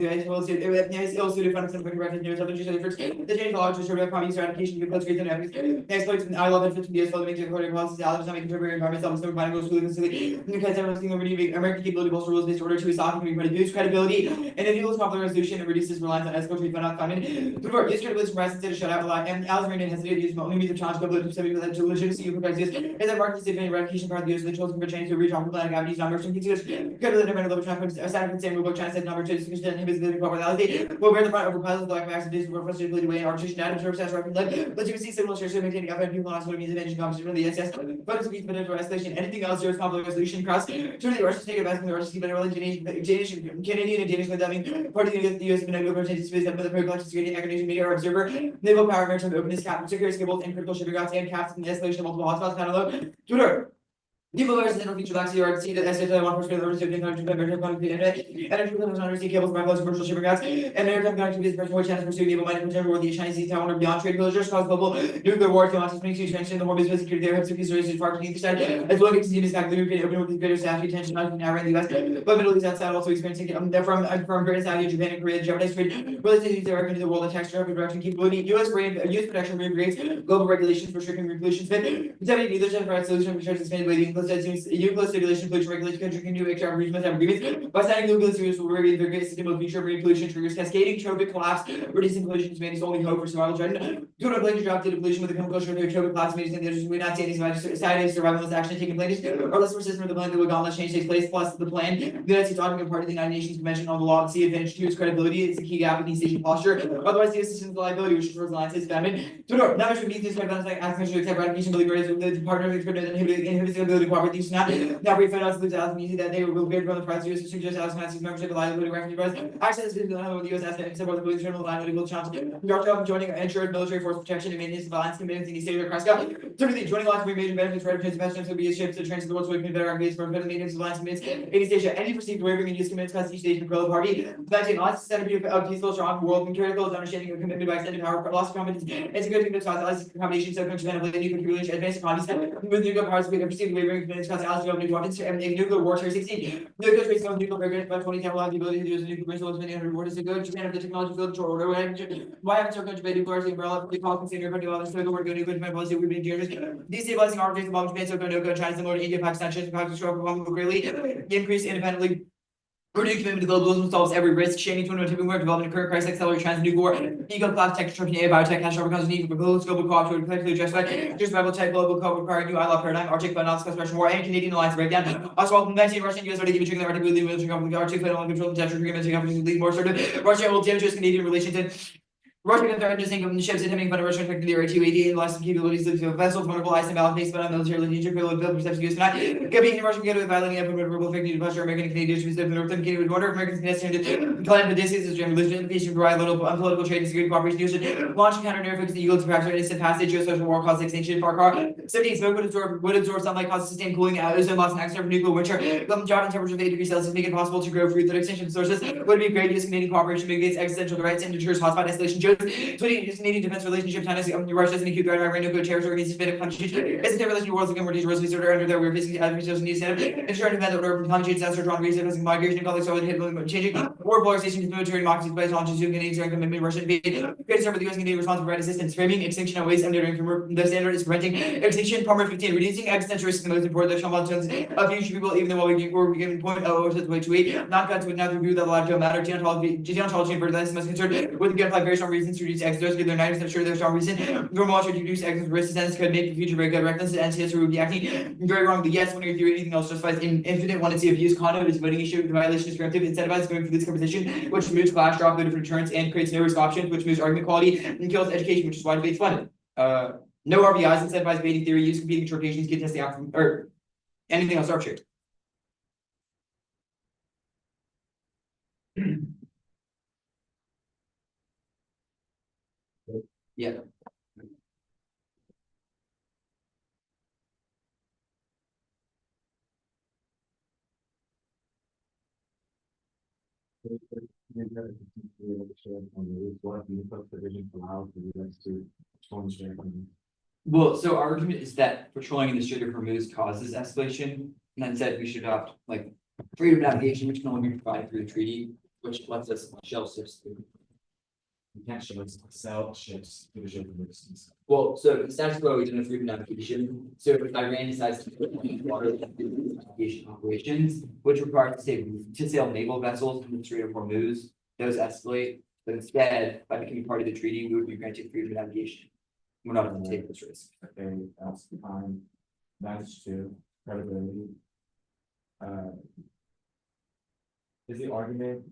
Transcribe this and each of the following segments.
It's illustrated from some reference news of the difference. The change law to show communist eradication of close and evidence. Next place, I love it 50 years for the making of recording process, others not making temporary environments, some sort of mind goes through the city. Because everyone's thinking of renewing American capability, bolster rules based order to stop and reduce credibility, and enables popular resolution and reduces reliance on escort to fund funding. Convert use credibility from presence to shut out a lot, and Alice Marine has to use only means of challenge credibility to something that to legitimacy of practice. Is that market significant eradication part of the use of the tools can change to reach off the planet avenues, numbers, and consider credibility of level traffic, aside from same mobile transit number to invisibility property. Will bear the front over pilots, black max, and digital frustrated way, artificial data, service, as rapid lead. But you can see similar shares maintaining up and people not means of engine competition from the SS. But it's a piece of potential escalation. Anything else, there is conflict resolution cross. Turn the Russians take advantage of the Russians, but Canadian and Danish condemning part of the US political percentage space that for the collection security aggregation media or observer, naval power, maritime openness, cap, security cables, and critical shipping routes, and caps, and the escalation of multiple hotspots, kind of low. Twitter. People are central feature back to the RC that SSI 1% orders of the country by maritime connectivity internet, energy connections undersea cables, by commercial shipping routes, and maritime connectivity is personal channels pursuing naval mining potential where the Chinese Sea Taiwan or beyond trade closures cause global nuclear war to launch as many expansion in the Hormuz security there have security resources far to the side, as well as continuous back the European open with greater Saudi tension not in Iran, the US, but Middle East outside also experiencing from Greater Saudi, Japan, and Korea, Japanese trade related to the world and texture production capability, US production creates global regulations for restricting pollution spend, examining leadership for solution for sustainability, includes stipulation pollution regulation country can do extra agreements and agreements by signing global series will review the great system of future marine pollution triggers cascading trophic collapse reducing pollution is its only hope for survival trend. Do not blame drop data pollution with the chemical sugar trophic collapse means that there's not see any survivalist action taking place or less persistent for the plan that would unless change takes place plus the plan. The United States talking part of the United Nations Convention on the Law of the Sea advantage to its credibility is a key gap in the station posture. Otherwise the assistance liability which ensures alliance is famine. To know now should meet this kind of like asking to accept ratification believers the partner of the inhibits the ability to cooperate these not now refund us lose out meaning that they will bid from the price US suggest as Nazi membership liability revenue price access is with the US asset except for the police general liability chance Yorkshire joining insured military force protection and maintenance of alliance commitments in the state of Nebraska. Thirdly, joining alliance will be major benefits for transportation will be ships to transfer the world's way to better aggregates for better maintenance of alliance commitments. In East Asia, any perceived wavering in use commitments cause each station to grow the party. 19 alliance centerpiece of peaceful, strong world and critical is understanding of commitment by extended power, loss of confidence, and security to cause alliance combinations of countries and nuclear capability advanced economies with nuclear powers perceived wavering commitments cause alliance development weapons and nuclear warfare 16. Nuclear trace on nuclear programs by 2010 will have the ability to use nuclear missiles and underwater to go Japan of the technology field to order why haven't so country nuclear umbrella the call considering everybody others to go work nuclear policy we've been dangerous destabilizing our regions involving Japan so go China similar to India Pakistan China Pakistan greatly increase independently. Purdue commitment to globalism solves every risk. Shaming to tipping point development current crisis accelerate trends nuclear war. Eco class tech disruption AI biotech catastrophe becomes need for global scope of cooperation collectively just rebel tech global co require new ILA paradigm Arctic but not Russian war and Canadian alliance breakdown. Oswald convention Russian US already given trigger the Arctic with the military conflict Arctic federal control the agreement to companies lead more assertive. Russia will damage Canadian relations and Russia can threaten just income ships attempting fund Russian affecting the R280 and loss of capabilities of vessels, vulnerable ice and balance based on military leadership, build perception use not. Competing in Russian together with violating unprovable affecting the pleasure American and Canadian issues of the North Canadian with order Americans can climb the distance is general religion, provide little political trade and security cooperation use launch counter air fix the yields perhaps or instant passage of social war cause extinction far car. 17 smoke would absorb sunlight cause sustained cooling ozone loss and accident for nuclear winter. Drop in temperature of 8 degrees Celsius make it possible to grow fruit that extinction sources would be great use Canadian cooperation mitigates existential threats and ensures hotspot escalation shows 20 Canadian defense relationship China Russia is an acute threat Iran nuclear terror against Hispanic countries as a relation world's become more dangerous disorder under that we're facing adversaries new setup ensuring event that urban climate change disaster drawn reasons migration and conflict solid changing war polarization to military democracy by challenges to Canadian commitment Russian invade great start with the US Canadian response to provide assistance framing extinction of waste under the standard is preventing extinction Palmer 15 reducing existential risk the most important the milestones of future people even though we're given 0.00 to 0.28 not got to not review that a lot to matter geontology and further most concerned with the gunfire very strong reasons to reduce exodus their 90% sure there's strong reason normal to reduce exodus risk sense could make the future very good reckless and NCS would be acting very wrong but yes when you're doing anything else justifies infinite one to see abuse conduct is voting issue the violation is preemptive incentivizes going for this competition which moves clash drop the different returns and creates no risk options which moves argument quality and kills education which is why debate's funded no RBIs incentivize debating theory use competing interpretations get testing out from or anything else arbitrary. Yeah. Well, so our argument is that patrolling in the Strait of Hormuz causes escalation, and then said we should adopt like freedom of navigation, which can only be provided through the treaty, which lets us shell ships through. You can't sell ships to the shipping business. Well, so the status quo is in a freedom navigation. So if Iran decides to put water navigation operations, which require to sail naval vessels in the Strait of Hormuz, those escalate. But instead, by becoming part of the treaty, we would be granted freedom of navigation. We're not going to take this risk. Okay, that's fine. That's true. Credibility. Is the argument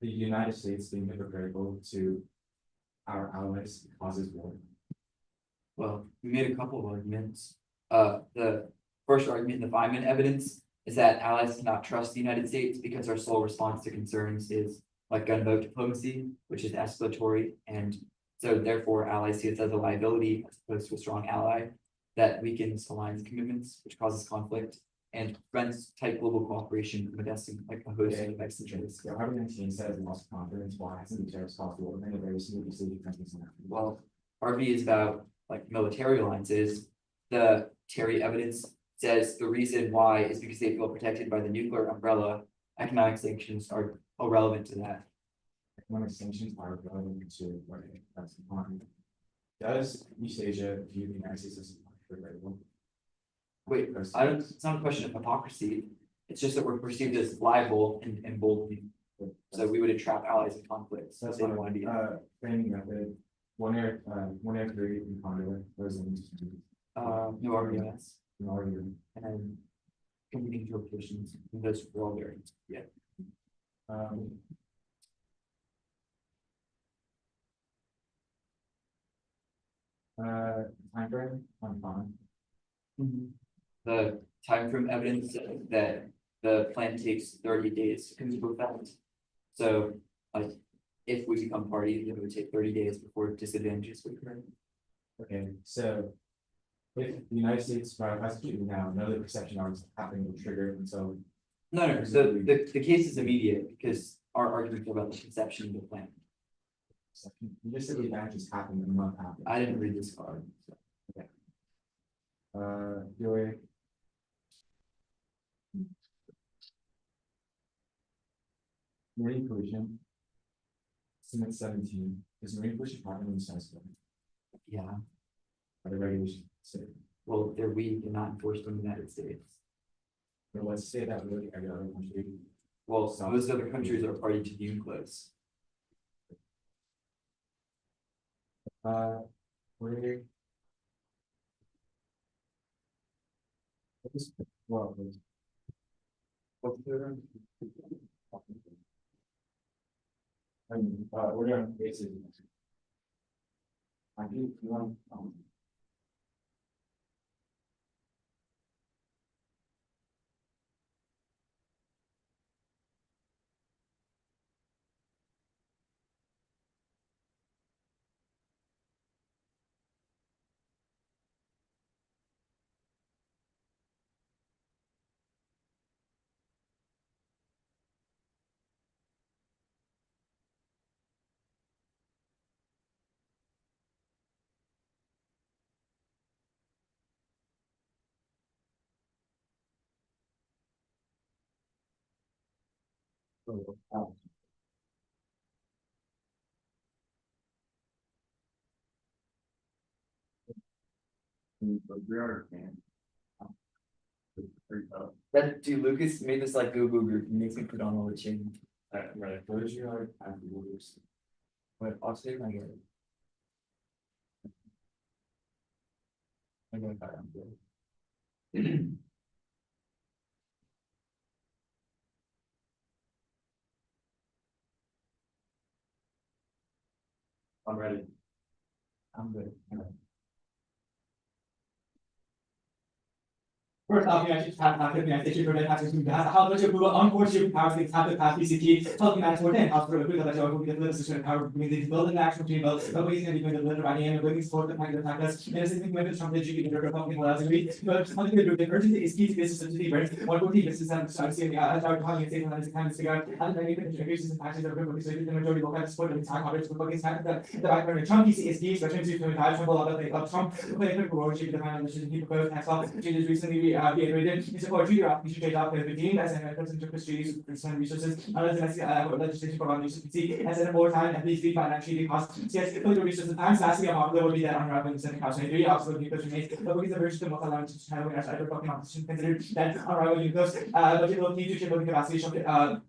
the United States being hypocritical to our allies causes war? Well, we made a couple of arguments. The first argument in the Feynman evidence is that allies cannot trust the United States because our sole response to concerns is like gunboat diplomacy, which is escalatory, and so therefore allies see us as a liability as opposed to a strong ally that weakens alliance commitments, which causes conflict and prevents tight global cooperation from addressing like a host of effects and trades. Yeah, Harvard-19 says we lost confidence. Why hasn't the tariffs caused war? And a very single decision countries now. Well, Harvey is about like military alliances. The Terry evidence says the reason why is because they feel protected by the nuclear umbrella. Economic sanctions are irrelevant to that. Economic sanctions are relevant to what that's the point. Does East Asia view the United States as hypocritical? Wait, I don't, it's not a question of hypocrisy. It's just that we're perceived as liable and emboldening. So we would entrap allies in conflicts. That's They what don't want to be. framing method. One air three in Conduit, those in No arguments no argument. and competing interpretations. And those are all variants. Yeah. Time frame on fine. The time frame evidence that the plan takes 30 days to come into effect. So, like, if we become party, then it would take 30 days before disadvantages would occur. Okay, so if the United States ratifies the treaty now, none of the perception arcs happening will trigger, and so No, so the case is immediate because our argument about the conception of the plan. you just said the advantages happen in a month after. I didn't read this card. So. Joey. Marine pollution. Senate 17 is marine pollution part of the size of Yeah, the regulation. So, well, they're weak and not enforced in the United States. but let's say that really every other country. Well, most other countries are party to the UNCLOS. Where? Well, What's the other? we're gonna basically. I think you want, we are, man. That dude Lucas made this like Google group. He makes me put on all the change. Right, what is your rules? But I'll say my game. I'm going back on good. I'm ready. I'm good. First off, the United States to prevent access to gas. How much approval unfortunately power states have to pass PCT, helping manage more than hospital equipment that will be the position of power between the building action between both companies and between the litter by the end of bringing support the kind of attackers. And as it movement from the GP the Republican allows agree, but something to do with urgency is key to this system to be very 140 business and start seeing as our talking and saying that it's kind of cigar and then even increases in taxes of Republican so the majority will have support and time others Republicans have the background Trump PCSD, especially to the Trump a lot of the Trump, the people people tax law changes recently reiterated in support of the application trade off has been deemed as an important interest to resources unless domestic legislation for one use as in more time at least financially costs. Yes, the resources times lastly about the will be that unraveling the second house. I agree also with because remains the book is a version of what allowance to handle as I talking about considered that unraveling because but it will need to shape the capacity of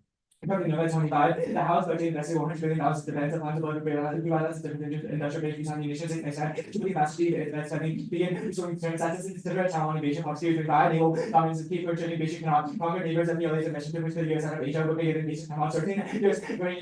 November 25, the House budget invested $100 billion depends upon the budget balance different industrial base on munitions and next time to be capacity spending begin restoring concerns that is considered Taiwan invasion policy 25 naval dominance of people turning basic cannot conquer neighbors and violate the mission to which the US out of Asia will be in basic Taiwan 13 years when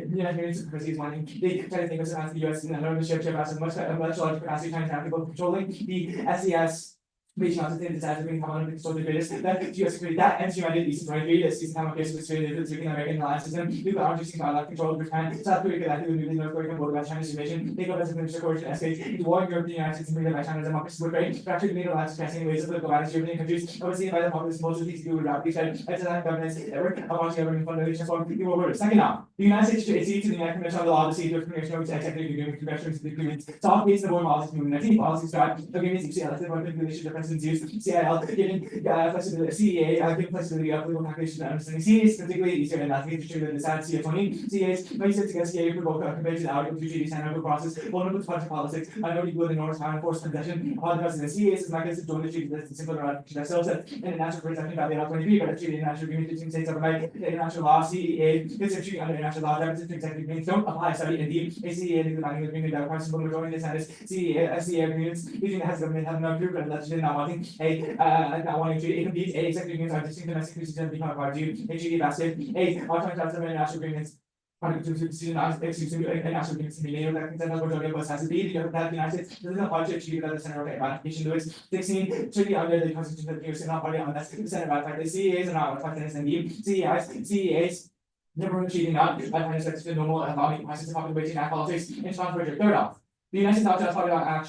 United States supremacy is wanting the Chinese neighbors against the US and learn the ship has a much larger capacity Chinese people controlling the SES reaching out to the desire to bring common control the greatest that US security that ends United East 23 this is time of case with Australia American alliance system legal arms using bilateral control of Japan South Korea collective with North Korea board by China's invasion take up as a minister coalition escapes into war in Europe the United States and by China's democracy would break fractured NATO alliance pressing ways of political violence European countries overseen by the populist most of these people rapidly said as an governance ever among government foundations for the world. Second now, the United States should accede to the United Convention on the law of the Sea of Commission which executive agreement with congressional agreements to outpace the foreign policy movement 19 policy start agreements each elected one regulation differences used CIL giving flexibility CEA giving flexibility of legal calculation and understanding CAs particularly easier than nothing to the sad CA20 CAs when you said against CA provoke compared to the outcome to GD standard process vulnerable to party politics I know equal the North Town forced possession upon the president CAs is mechanism to join the treaty that's simple ratification themselves in the national protection by the L23 but actually the international agreement between states of America the international law CEA is treaty under international law deficit to executive agreements don't apply study indeed a CEA legal binding agreement that requires simple majority in the Senate CEA agreements between the heads of government have no proof and legislation not wanting not wanting to complete a executive agreements are distinct domestic decisions and become a part due a GD basket alternative types of international agreements decision executing international agreements be later that consent of majority of us has to be the United States does not want to achieve that the Senate ratification to its 16 should be under the Constitution of the US not party unless the Senate ratified the CEAs are not ratified in CEAs never achieving not by the normal economic crisis of waging act politics in response to third off. The United States as part of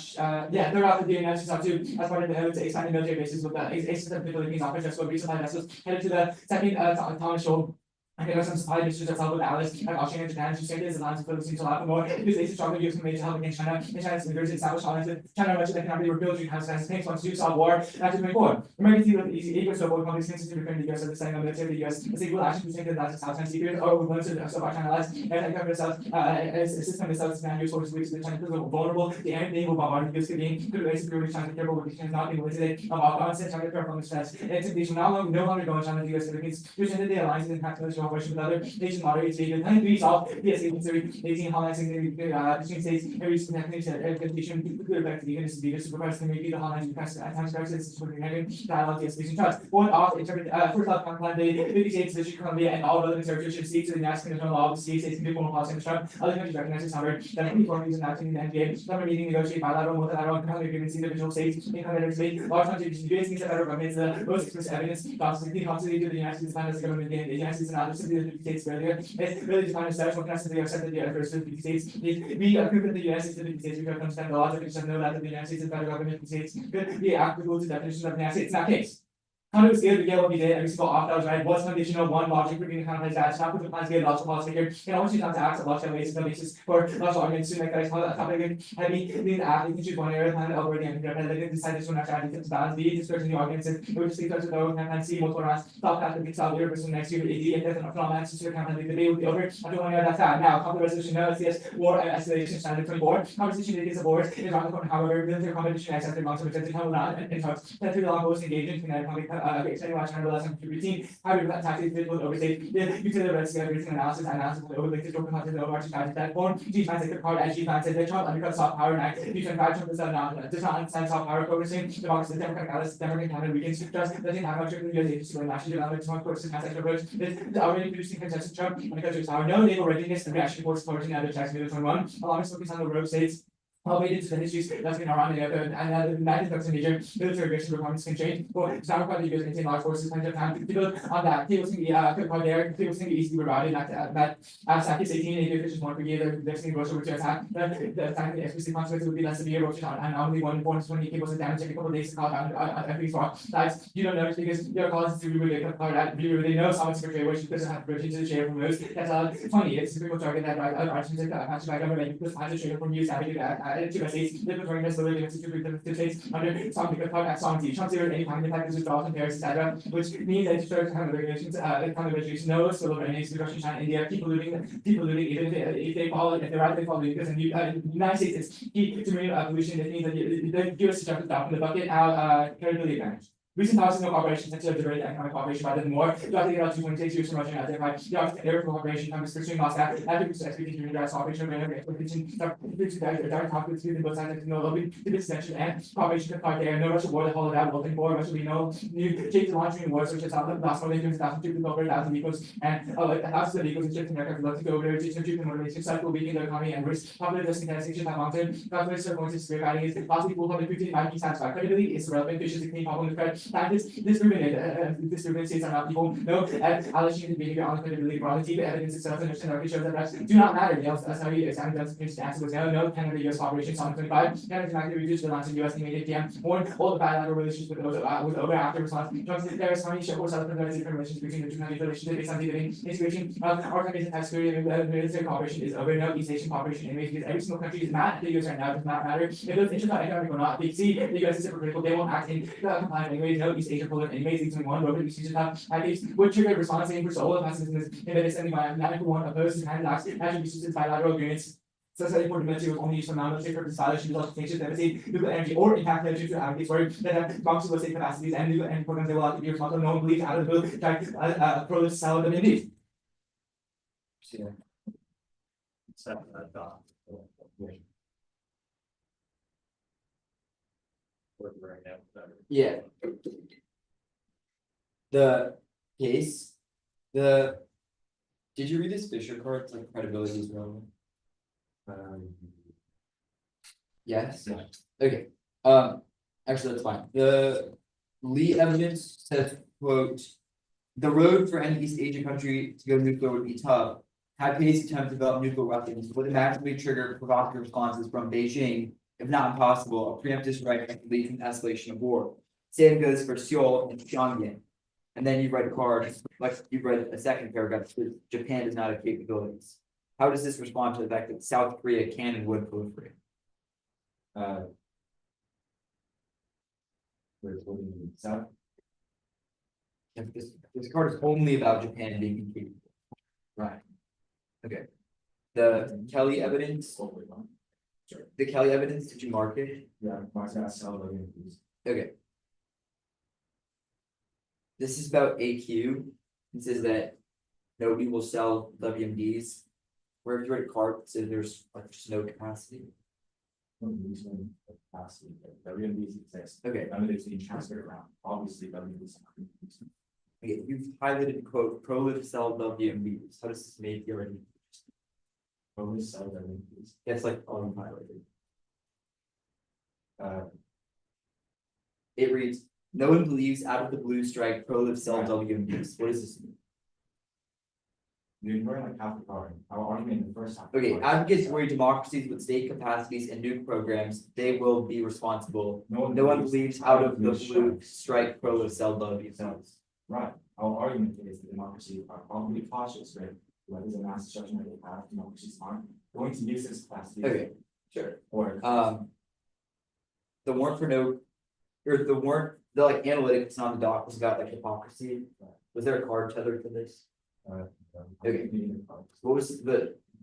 third off the United States too as part of the effort to expand the military bases with the system of the Philippines office just for resupply vessels headed to the second Thomas Shoal. I think some supply districts of with Alice and Australia and Japan to say this alliance with Philippines to allow for more because they strongly use major help against China and China's leaders established alliance China much that cannot be rebuilt to have sense things once you solve war after 24. American team with easy equals to avoid conflicts to defend the US of the same military the US as equal action to think that that's South China secret or with one of our China allies and I cover South as a system of South Sudan use forces which the China is vulnerable the enemy will bombard the US could raise security China careful with the China not being listed of offensive China careful on the stress and intimidation no longer going China the US Philippines using the alliance and impact military operation with other moderates legal and we solve the escape 18 highlighting between states every expectation good effect even if the supervisor can maybe the highlighting press at times crisis for the dialogue the escalation trust one off interpret first off plan the 50 states that should Colombia and all other territories seek to the national conditional law of the states can be formal policy in Trump other countries recognize this number that any foreign reason acting in the NDCA number meeting negotiate bilateral multilateral and economic agreements individual states in competitive states large countries doing things that federal governments the most explicit evidence constantly to the United States as the government the United States and other states earlier it's really defined as such what can they accept that the first 50 states we agree with the United States 50 states we have to understand the logic and know that the United States and federal government states could be applicable to definitions of the United States in that case. How do we scale to get what we did every single opt-out, right? What's conditional one logic for being kind of like that? It's not put the plans to get logical policy here. And I want you not to act logical basis for logical arguments to make that topic heavy. Lead act, you can choose one area, plan already and then decide this one after adding to balance B, discussing the arguments, and we just leave to know and see multiple rounds. Top path to be solved here versus next year, AD, and then from answers to your account, the debate will be over. I don't want to know that's that. Now, conflict resolution, no, CS, war escalation standard 24. Conversation against the board is around the corner, however, military competition accepted long-term objective, how not, and talks. That's really long post engagement, can I extending watch routine, how do that tactics with overstate, the utility risk everything analysis of the overlay to content of the overarching target platform, G finds a card as G finds a Trump undercut soft power and you can find Trump does not understand soft power focusing, democracy, Democratic Alice, Democratic Canada, we can trust, doesn't have much of the US agency when national development, smart course and context approach, is already producing consensus Trump, when it comes to power, no naval readiness, and reaction force supporting other attacks, middle 21, along with focus on the rogue states. Elevated to the histories that's been around and the United States major military aggression requirements can change. For example, the US maintain large forces plenty of time to build on that. Tables can be put there, tables can be easily routed that Sakis 18, Navy officials want to give their single rush over to attack. The time the explicit consequences would be less severe, which and only 1 in 420 cables and damage every couple of days to call down every swap. That's you don't notice because your causes to really call that they know someone's secretary which doesn't have to to the share from those. That's funny. It's a typical target that right architect by government because finds a share from you savvy to states, liberatory necessarily limited to states under some song D. Trump zeroed any kind of impact withdrawal from Paris, etc., which means that historic kind of regulations, no sort of any Russia, China, India, keep polluting, even if they follow, if they're right, they follow, because in the United States is key to marine pollution. That means that the US is jumping down from the bucket, credibility advantage. Recent policies of cooperation tend to liberate economic cooperation rather than more. Drafting about 2.6 years from Russia and identified the office of cooperation comes pursuing Moscow. After expectation to address cooperation of expectation, direct conflicts between both sides no open to this section and cooperation with there. No Russia war that followed that open war. Russia will be no new change launching wars, which is last more than 2,000 over 1,000 vehicles and thousands of vehicles and ships in America love to go over to the motivation cycle weaken the economy and risk popular discontentation that long term. Governments are going to severe guiding is possibly full public 15 might be satisfied. Credibility is relevant. Fishes a clean problem with credit. This proven states are not people. No, allegation of behavior on credibility, quality, evidence itself, and understand shows that facts do not matter. That's how you examine the answer was no. Canada US operations on 25. Canada dramatically reduced reliance on US immediate PM. Warned all the bilateral relations with over after response. There is harmony show or South relations between the two countries relations based on the integration of our countries and security military cooperation is over. No East Asian cooperation anyways because every single country is mad at the US right now. It does not matter. If those interests are economic or not, they see the US is hypocritical. They won't act in compliance anyways. No East Asian polar anyways. Leads to one road which uses would trigger response for solo passes in this and the one opposed to hand acts attributes to bilateral agreements. Society for military was only used for non-military purposes, establishing results of nations that nuclear energy or impact energy to advocates where that have functional state capacities and nuclear energy programs they will have to be responsible. No one believes out of the bill to pro sell them indeed. Yeah. The case, did you read this Fisher card? It's like credibility is relevant. Yes. Yeah. Okay. Actually, that's fine. The Lee evidence says, quote, the road for any East Asian country to go nuclear would be tough. Had Pace attempt to develop nuclear weapons would inevitably trigger provocative responses from Beijing, if not impossible, a preemptive strike that could lead to an escalation of war. Same goes for Seoul and Pyongyang. And then you write a card, like you read a second paragraph, that Japan does not have capabilities. How does this respond to the fact that South Korea can and would proliferate? South. If this card is only about Japan being incapable. Right. Okay. The Kelly evidence. Sure. The Kelly evidence, did you mark it? Yeah, Mark's gonna sell it. Okay. This is about AQ. It says that nobody will sell WMDs. Where if you write a card that says there's like just no capacity. Capacity, WMDs exist. Okay. None of it's being transferred around. Obviously, WMDs. Okay, you've highlighted quote prolific cell WMDs. How does this make you already? Only sell WMDs. That's like all you highlighted. It reads, no one believes out of the blue strike prolific cell WMDs. What does this mean? You're ignoring like half the card. Our argument in the first half. Okay, advocates worry democracies with state capacities and nuke programs, they will be responsible. No one believes out of the blue strike prolific cell WMDs. Right. Our argument is that democracies are probably cautious with whether the mass destruction that they have. Democracies aren't going to use this capacity. Okay, sure. Or the warrant for no, or the warrant, the like analytics on the doc was about like hypocrisy. Was there a card tethered to this? Okay. What was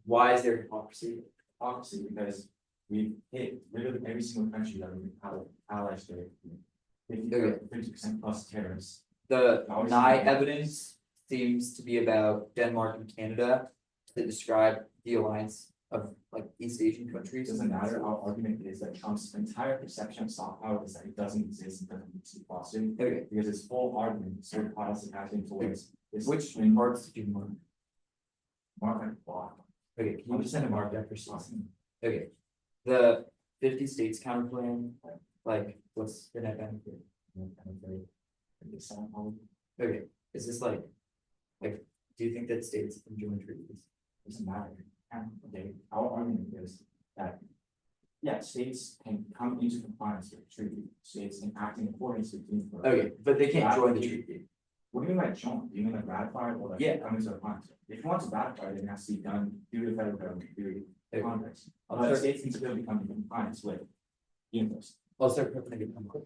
why is there hypocrisy? Hypocrisy because we hit literally every single country that we have allies to. 50% plus terrorists. The NIE evidence seems to be about Denmark and Canada that describe the alliance of like East Asian countries. It doesn't matter. Our argument is that Trump's entire perception of soft power is that it doesn't exist and doesn't need to be fostered. Okay. Because his whole argument is sort of policy happening towards this. Which parts did you mark? Mark and block. Okay, can you just send a mark after something? Okay. The 50 states counter plan, like what's the net benefit? Okay, is this like, do you think that states can join treaties? Doesn't matter. Okay, our argument is that, yeah, states can come into compliance with the treaty, states can act in accordance with the. Okay, but they can't join the treaty. What do you mean by joint? Do you mean like ratify or like? Yeah. Come into a client? If you want to ratify, then it has to be done through the federal government, through the Okay. Congress. I'll But start- states need to really become in compliance with universe. I'll start putting it on quick.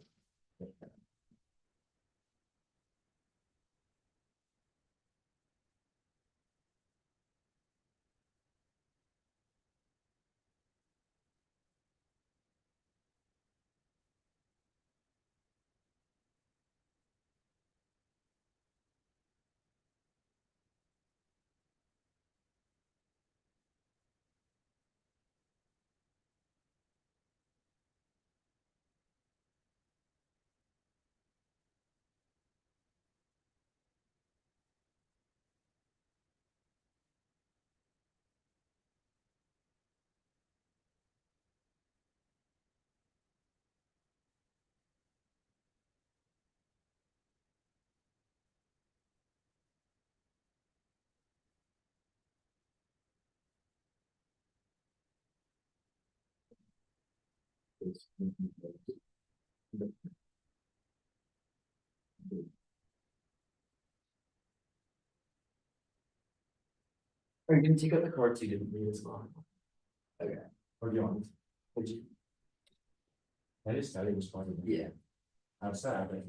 Are you gonna take out the cards you didn't read as well? Okay, Or do you want? would you? I just studied this part of it. Yeah. Outside, I think.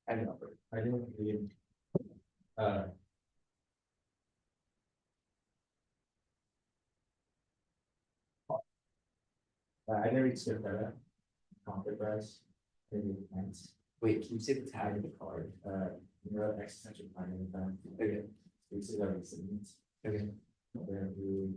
I know. I didn't read. Uh. I didn't read script better. Conflict rise. Maybe thanks. Wait, can you say the tag of the card? You know, existential planning event. Okay, Spaces are resilience. okay. Where we.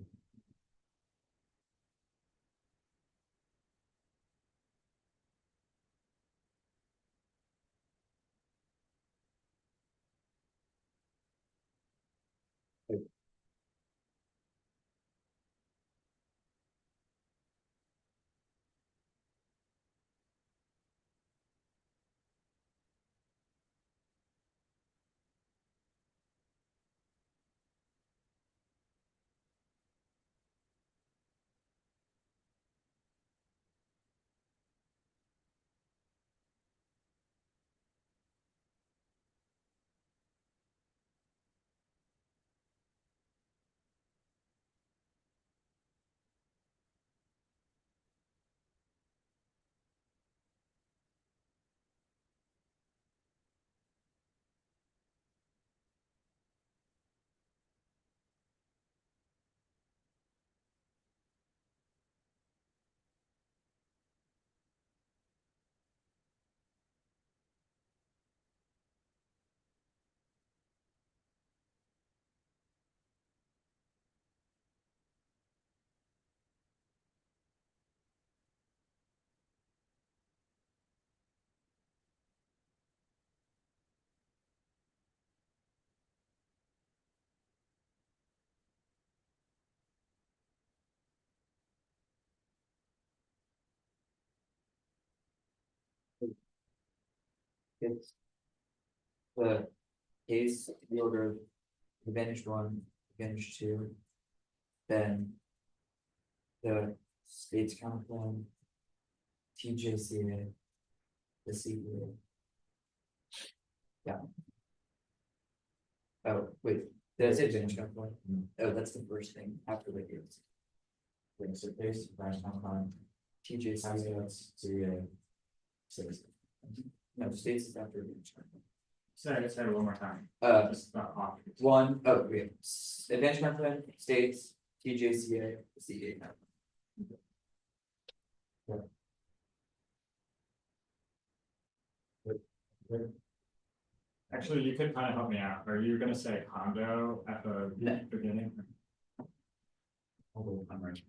It's the case, the order of advantage one, advantage two. Then the states counterclaim, TJCA, the CEA. Yeah. Oh, wait, did I say advantage counterclaim? Oh, that's the first thing after the case. So based, rational crime. TJCA. Hazards to a citizen. No, states is after. Say it one more time. Just about occupancy. Advanced Comp Plan, states, TJCA, CA. Actually, you could kind of help me out. Are you gonna say condo at the No. beginning? I'm right.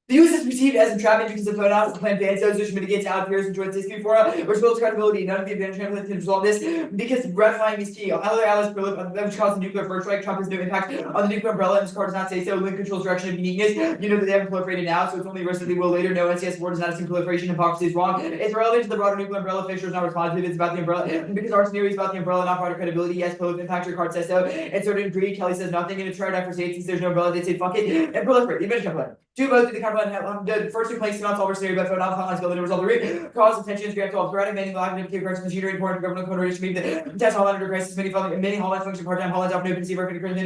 The use is perceived as entrapment because of pronouns, the plan bans those which mitigates out fears and joins history for which builds credibility. None of the advanced plans can resolve this because ratifying is key. Other allies which cause the nuclear first strike. Trump has no impact on the nuclear umbrella, and this card does not say so. Link controls direction of uniqueness. You know that they haven't proliferated now, so it's only a risk that they will later. No, NCS war does not assume proliferation. Hypocrisy is wrong. It's relevant to the broader nuclear umbrella. Fisher is not responsive. It's about the umbrella because our scenario is about the umbrella, not broader credibility. Yes, prolific impact. Your card says so. And certain degree, Kelly says nothing. And it's tried out for states since there's no umbrella. They say fuck it and proliferate. The advanced plan. Two votes to the counterplan. The first two places not solve our scenario, but for not lines ability to resolve the root cause of tensions. We have to all threat many lack of crisis machinery important government code to meet the test all under crisis. Many hotlines function part time hotlines often open see working other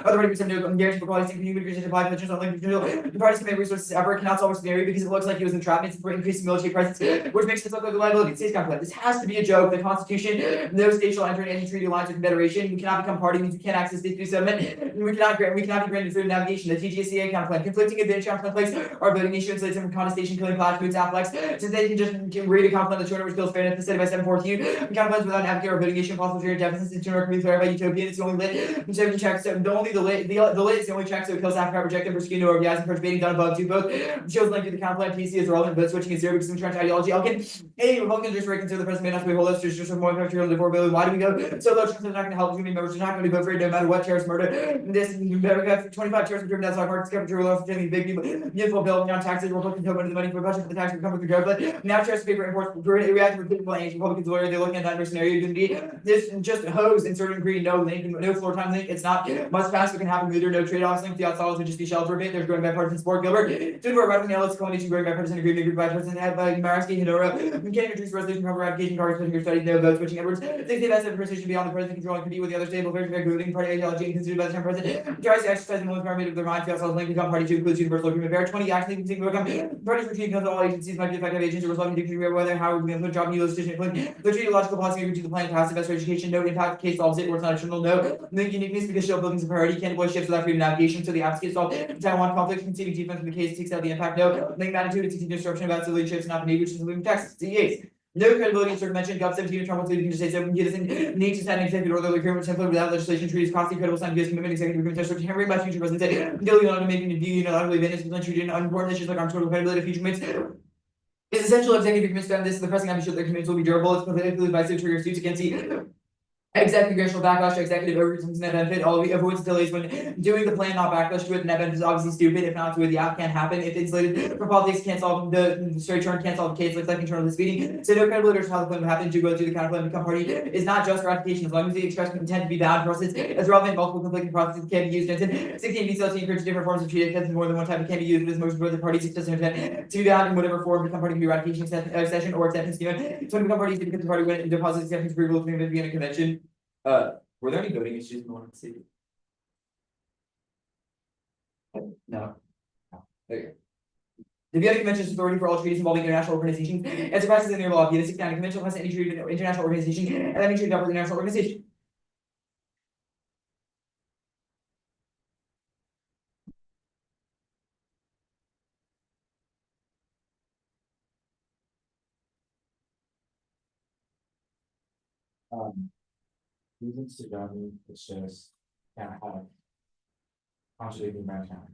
party percent no guarantee for quality community supply pensions on like the parties commit resources ever cannot solve a scenario because it looks like he was entrapment for increasing military presence, which makes it look like a liability. States conflict. This has to be a joke. The Constitution, no state shall enter any treaty alliance with confederation. We cannot become party means we can't access state through settlement. We cannot be granted freedom of navigation. The TGCA conflict. Conflicting advantage conflict are voting issues like some contestation killing class foods afflex since they can just read a compliment of the children which kills fairness instead by 714 conflicts without advocating or voting issue possible trade deficits in general can be clarified by utopian. It's the only lit so check so the only the lit is the only check so it kills after projected for skin or bias and persuading done above two both shows link to the conflict PC is relevant but switching is zero because of entrenched ideology. Elkin hey Republicans just reconsider the president may not be whole list just more material to 4 billion. Why do we go so low? It's not going to help community members. They're not going to vote for it no matter what terrorist murder. This America 25 terrorists driven outside markets capital laws big beautiful bill now taxes Republicans open the money for budget for the tax come with the drug but now terrorist paper imports react with critical age Republicans lawyer they're looking at that scenario unity. This just hose insert agree no link no floor time link. It's not must pass. It can happen either no trade-offs link. The outside would just be shelter bit. There's growing bipartisan support. Gilbert stood for right now. Let's coalition growing bipartisan agreement group bipartisan head by Maraski Hinora. We can't introduce resolution proper ratification cards putting your studies no votes switching Edwards. 60 best of precision beyond the president control and compete with the other stable affairs of ruling party ideology and considered by the term president tries to exercise the most pyramid of their mind. The outside link become party to include universal agreement. There are 20 actually can become parties for treating all agencies might be effective agents or resulting in decree whether how we're going to job utilization the treaty logical policy agree to the plan passive best education no impact case solves it or it's not external no link uniqueness because shell buildings a priority can't avoid shifts without freedom of navigation so the apps get solved. Taiwan conflict conceding defense in the case takes out the impact no link magnitude it's disruption about civilian ships not the navy which is moving Texas CEAs. No credibility in circumvention. God 17 Trump will just say so. He doesn't need to sign an executive order agreement template without legislation. Treaties costly credible sign gives commitment executive agreement to Henry by future president say dealing on making the view utterly vanished and treated unimportant issues like armed total credibility of future commitments. It's essential executive agreements done this. The pressing ambition their commitments will be durable. It's politically advised to your suits against the executive congressional backlash to executive overreach net benefit. All avoids delays when doing the plan, not backlash to it. Net benefit is obviously stupid. If not to it, the app can't happen. If insulated for politics, can't solve the straight turn, can't solve the case. Looks like internal this meeting. So no credibility or how the plan will happen to go through the counter plan become party is not just ratification. As long as the express intent to be bound process is relevant, multiple conflicting processes can be used. 16 details to encourage different forms of treaty extension more than one type. It can be used as motion for the parties express intent to be bound in whatever form become party can be ratification session or acceptance given. So become parties to become the party when it deposits acceptance approval to be in a convention. Were there any voting issues in the city? No. Okay. The Vienna Convention is authority for all treaties involving international organizations and surpasses the near law of Vienna 69 Convention plus any treaty with international organization and any treaty with international organization. Reasons to govern, it's just kind of have contradicting background.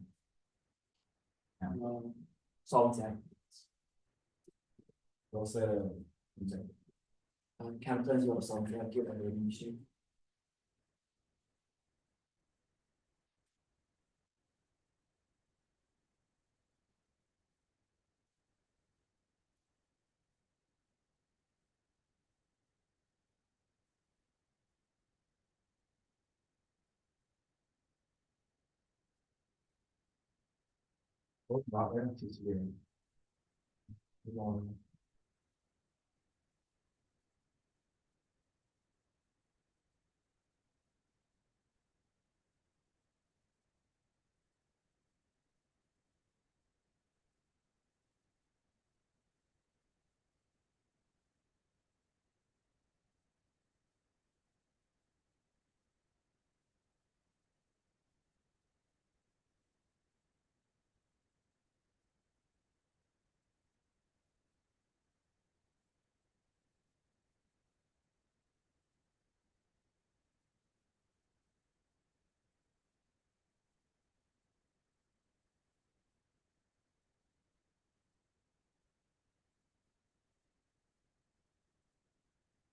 Solvency Act. What's the Counter plans you want to solve that give a voting issue. both about NDCA?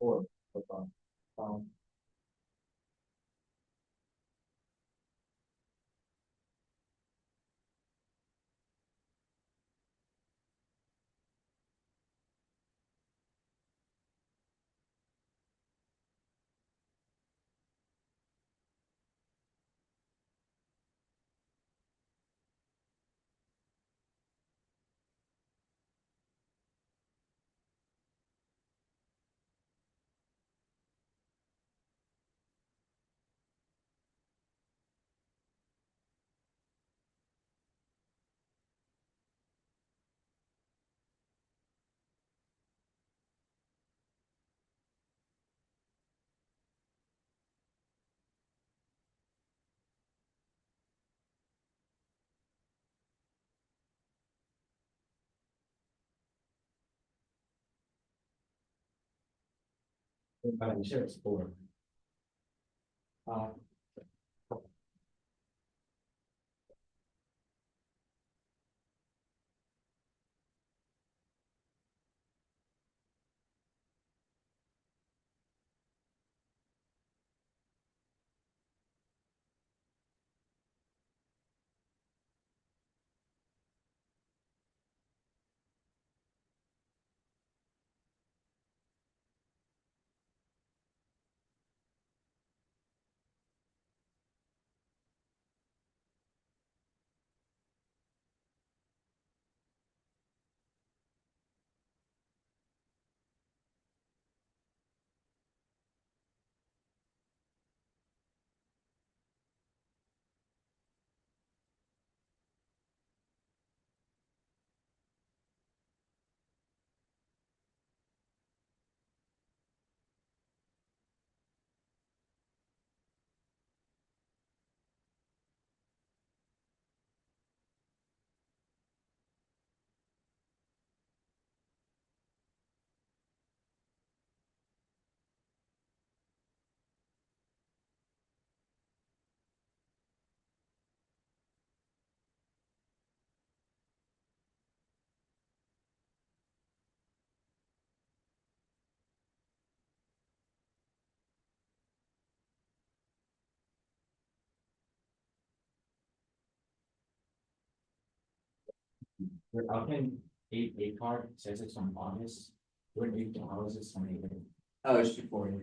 Or, um, but I'm sure it's four. Uh, we're up in eight card, says it's from August. We're in 8 hours, it's 28. Oh, it's before.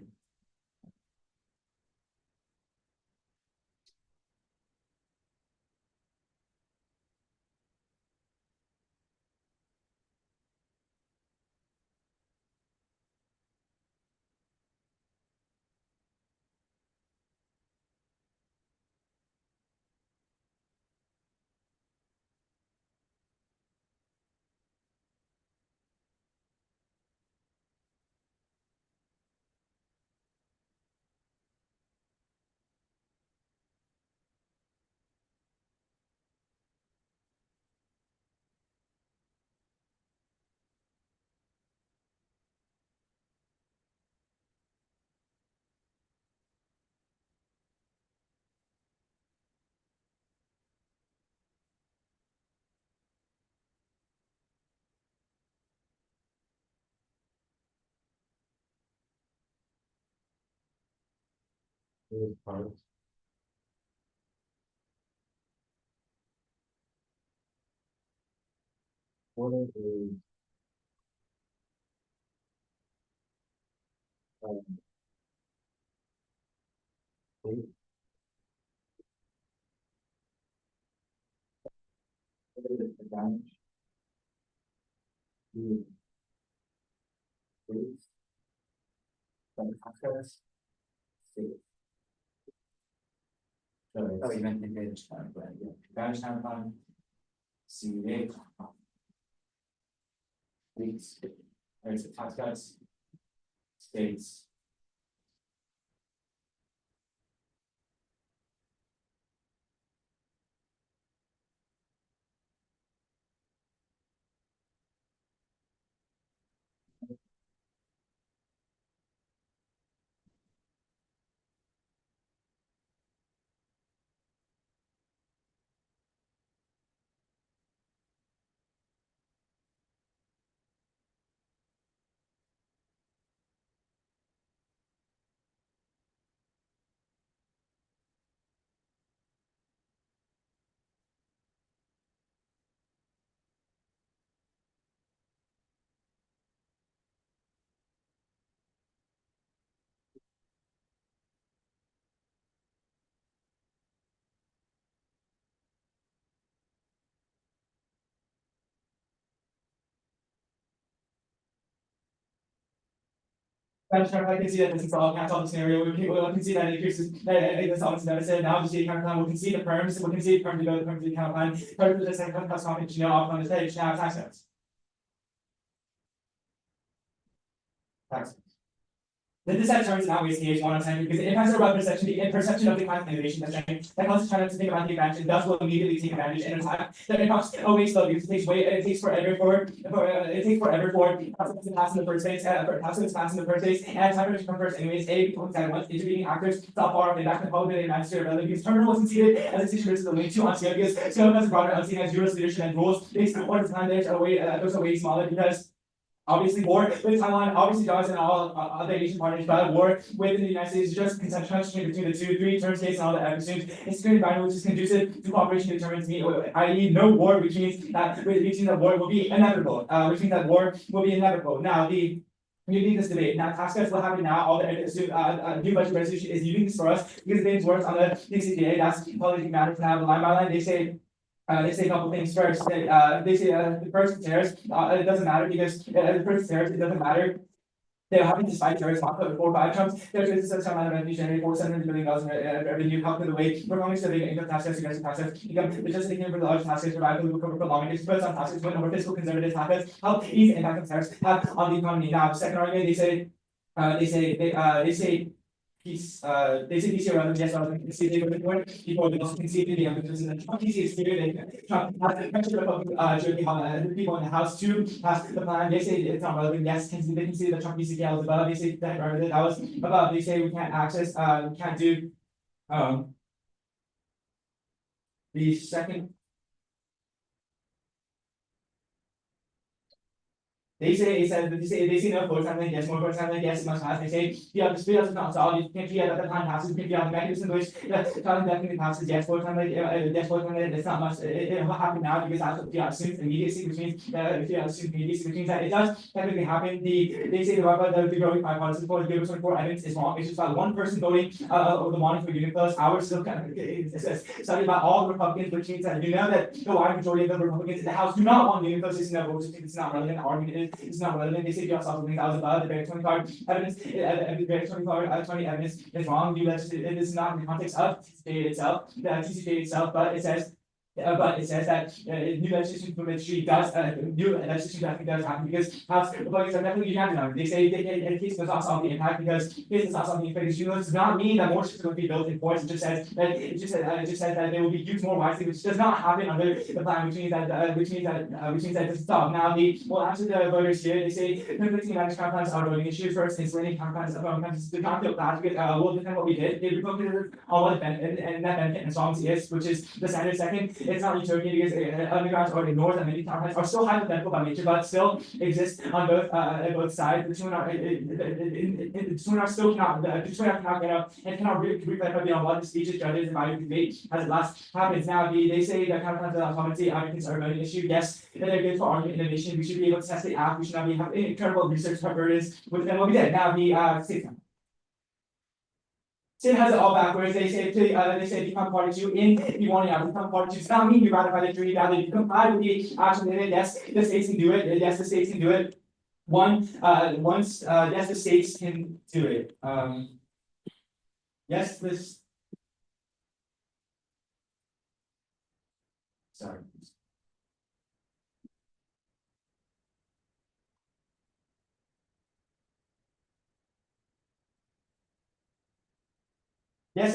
Eight cards. Order is. Eight. Advantage. Eight. Then access. Six. So Oh, it's you meant the advantage time, but yeah. advantage time fund. CA. Weeks. There's the tax cuts. States. benchmark, I can see that this is all, can't solve the scenario, we can see that it increases, the solvency deficit, now the state account plan, we can see the firms, we can see the firm to go, the firm to the account plan, part of the second cost confidence, off on the stage, now tax notes. Tax. This set terms not wasting age 1 on 10 because it impacts our perception, the perception of the kind of innovation that causes China to think about the advantage and thus will immediately take advantage in a time that impacts always slow because it takes forever for to pass in the first place, pass in the first place, and time to come first anyways. Once intervening actors stop far off the back and public and administrative relevant because terminal was conceded as a decision to the link to unscaled because scale has broader unseen as U.S. leadership and rules. Based on what time there's a way smaller because. Obviously, war with Taiwan, obviously, does and all other Asian partners, but war within the United States is just concentration between the two, three term states and all that assumes a security environment which is conducive to cooperation determines me, i.e., no war, which means that war will be inevitable, which means that war will be inevitable. Now, you need this debate. Now, tax cuts will happen now. All the new budget resolution is using this for us because it works on the NDCA. That's probably matters now. The line by line, they say a couple things first. They say the first tariffs, it doesn't matter because the first tariffs, it doesn't matter. They're having to spike tariffs, not 4 or 5 times. There's a certain amount of revenue generated $470 billion revenue. How the way we're going to the income tax cuts, aggressive tax cuts, it's just taking over the large tax cuts, provide the for long experts on taxes, when over fiscal conservative tax cuts, how easy impact of tariffs have on the economy. Now, the second argument, they say peace, they say peace around yes, see they were going before they also concede the because in the Trump PC experience, Trump has the pressure of people in the House to pass the plan. They say it's not relevant. Yes, they can see the Trump PC scale was above. They say that was above. They say we can't access, we can't do the second. They say no for something yes, more for something yes, it must pass. They say the speed is not solid. You can see at the time passes, you can see the mechanism which time definitely passes yes for something, yes for something. It's not much. It will happen now because that's what the assumes immediacy, which means immediacy, which means that it does technically happen. They say the growing bipartisan for the 24 evidence is wrong. It's just about one person voting over the morning for unit plus. Ours still kind of study about all the Republicans, which means that you know that the wide majority of the Republicans in the House do not want unit plus. It's not relevant. The argument is. It's not relevant. They say just something that was above the very 25 evidence. The very 20 evidence is wrong. It is not in the context of TCJ itself, the TCJ itself, but it says that new legislation from ministry does new legislation definitely does happen because House Republicans are definitely unanimous. They say in case does not solve the impact because case does not solve the impact. This does not mean that more ships are going to be built in ports. It just says that they will be used more wisely, which does not happen under the plan, which means that this is solved. Now we'll answer the voters here. They say conflicting managed compounds are voting issue. First, insulating compounds did not feel bad because we'll defend what we did. They refocused on what the benefit and that benefit and solvency is, which is the standard. Second, it's not utopian because undergrounds are ignored and many compounds are still hypothetical by nature, but still exist on both sides. The two are still cannot get up and cannot reflect beyond what the speeches, judges, and value debate as it last happens. Now, they say that compounds of autonomy arguments are a voting issue. Yes, that they're good for argument innovation. We should be able to test the app. We should not have incredible research burdens with them. What we did. Now, Sin has it all backwards. They say become party to in the warning out. Become party to does not mean you ratify the treaty. Rather, you comply with the action in it. Yes, the states can do it. Yes, the states can do it. Yes, the states can do it. Yes, this. Sorry. Yes,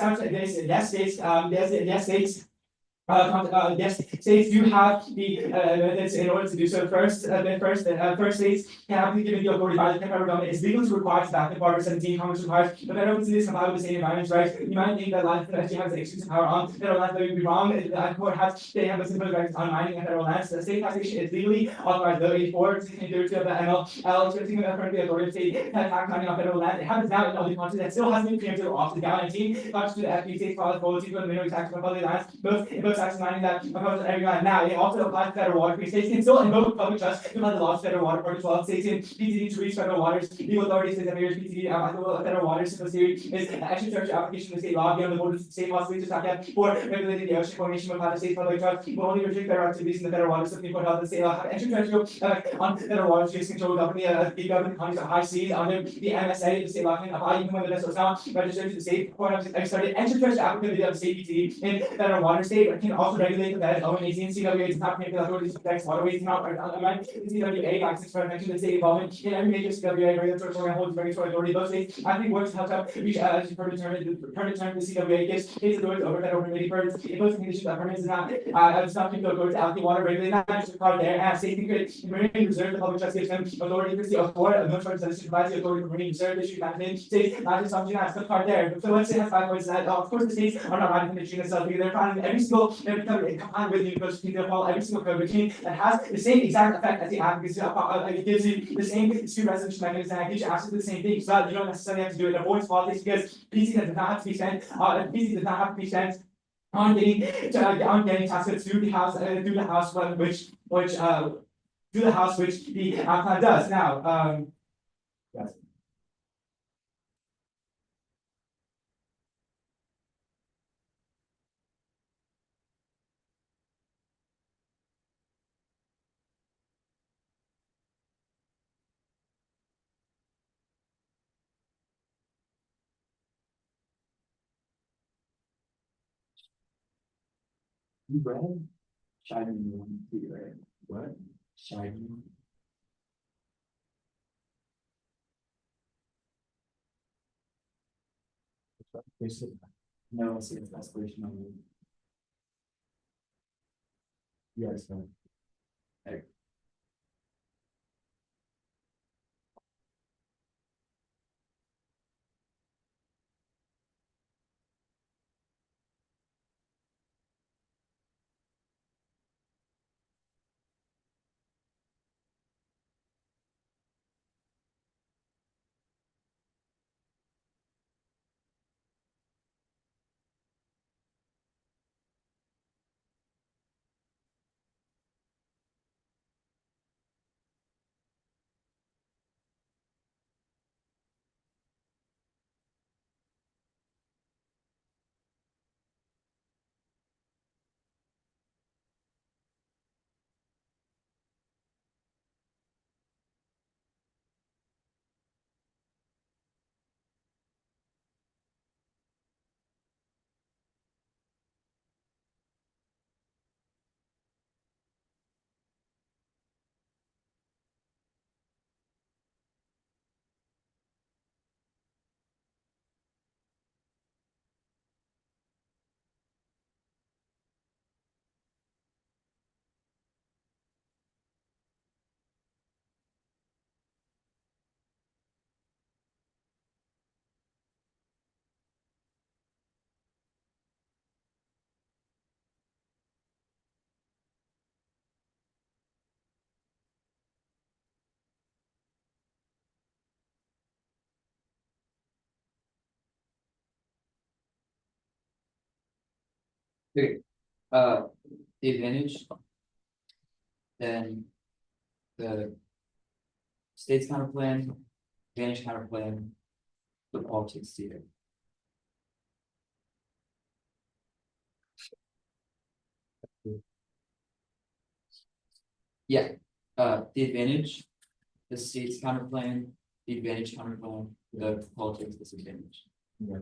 states do have the methods in order to do so. First states can have been given the authority by the federal government. It's legal to require to back the Article 17. Congress requires the federal to comply with the same environment rights. You might think that life actually has exclusive power on federal lands, but you'd be wrong. The court they have a simple rights on mining and federal lands. The state taxation is legally authorized. Though 84/1632 of the ML, expressing the authority of state tax mining on federal land. It happens now in other countries that still hasn't been preempted off the down 19. Not to the FP states, policy to the mineral tax on public lands. Both Section 90 that applies to everyone. Now, it also applies to federal water. States can still invoke public trust to apply the laws of federal water protocol. 12 states in PTD to reach federal waters. Legal authorities state that marriage PTD applicable to federal waters. Supposed to is an extraterritorial application of state law beyond the borders of the state possibly to for regulating the ocean formation without the state public trust. Will only restrict federal activities in the federal waters. Supreme Court held the state law have extraterritorial on federal waters. States control the governing countries of high seas under the MSA. The state law can apply even when the vessel is not registered to the state. Court of started extraterritorial applicability of state PTD in federal water. State can also regulate the bed of an NCA does not permit the authorities to protect waterways. Not amend NCAA access for mention the state involvement in every major CWA regulatory program holds regulatory authority. Those states acting works help up reach per determine the CWA gives states authorities over federal permitting birds. Imposing conditions that permits does not keep the authority to allocate water regularly. Not just required there. And states can create marine reserve. The public trust gives them authority to see of water. No charge that provides the authority for marine reserve. Issue management states not just something that's the card there. So let's say has 5 points that of course the states are not writing from the machine itself because they're finding every single combined with the university they follow every single code routine that has the same exact effect as the app because it gives you the same dispute resolution mechanism and it gives you absolutely the same thing. So that you don't necessarily have to do it. It avoids politics because PC does not have to be spent. PC does not have to be spent on getting taxes through the house which the app plan does. Now, yes. You read? Shining one, you read. What? Shining. No, it's aspirational. Yes, no. Okay, the advantage. Then the state's counter plan, advantage counter plan, the politics theater. Yeah, the advantage, the state's counter plan, the advantage counter plan, the politics disadvantage. Yeah.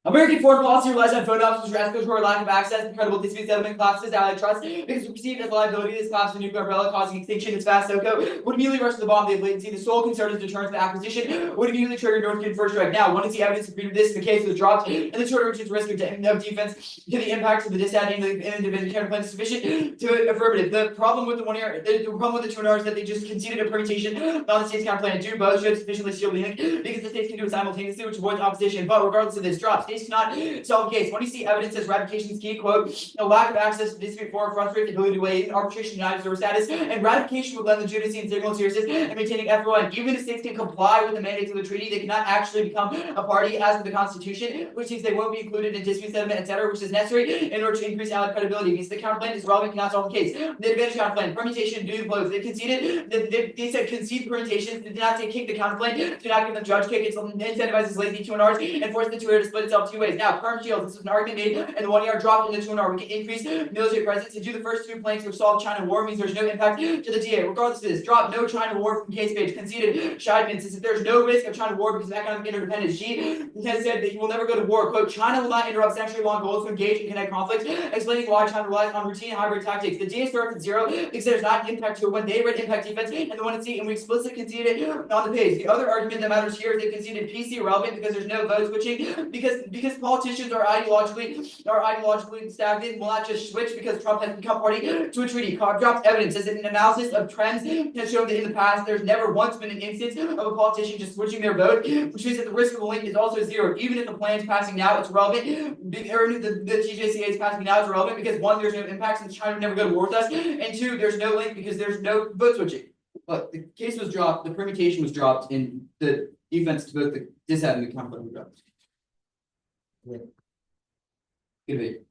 American foreign policy relies on phone officers, rascals, for lack of access, incredible dispute settlement classes, allied trust, because perceived as liability, this collapse of the nuclear umbrella causing extinction, its fast SoCo, would immediately rush to the bomb, they have latency, the sole concern is deterrence of the acquisition, would immediately trigger North Korean first strike. Now, one is the evidence of this in the case of the drops, and the shorter reaches risk of defense to the impacts of the disadvantage and the division counterplan is sufficient to affirmative. The problem with the problem with the 2 1 is that they just conceded a permutation on the state's counterplan. Do both should sufficiently shield the link because the states can do it simultaneously, which avoids opposition. But regardless of this, drops. states cannot solve the case. When you see evidence as ratification is key, quote, a lack of access to dispute forum frustrates the ability to weigh in arbitration denies observer status, and ratification would lend legitimacy and signal seriousness and maintaining FON. Even if states can comply with the mandates of the treaty, they cannot actually become a party as per the Constitution, which means they won't be included in dispute settlement, etc., which is necessary in order to increase allied credibility. It means the counterclaim is relevant, cannot solve the case. The advantage counterclaim, permutation, duty blows. They conceded, they said concede permutations, they did not say kick the counterclaim, do not give them judge kick, it incentivizes lazy 2NRs and forces the 2R to split itself two ways. Now, perm shields, this was an argument made, and the 1 yard drop in the 2NR, we can increase military presence to do the first two planks which solve China war, means there's no impact to the DA. Regardless of this, drop no China war from case page, conceded Scheidman says if there's no risk of China war because of economic interdependence. Xi has said that he will never go to war. Quote, China will not interrupt century-long goals to engage and connect conflicts, explaining why China relies on routine hybrid tactics. The DA starts at zero because there's not an impact to it when they read impact defense and the one at C, and we explicitly conceded it on the page. The other argument that matters here is they conceded PC irrelevant because there's no vote switching, because politicians are ideologically stagnant, will not just switch because Trump has become party to a treaty. Cobb dropped evidence as an analysis of trends has shown that in the past there's never once been an instance of a politician just switching their vote, which means that the risk of a link is also zero. Even if the plan is passing now, it's relevant. Or the TJCA is passing now, it's relevant because one, there's no impact since China would never go to war with us, and two, there's no link because there's no vote switching. But the case was dropped, the permutation was dropped, and the defense to both the dissent and the conflict were dropped. Good debate.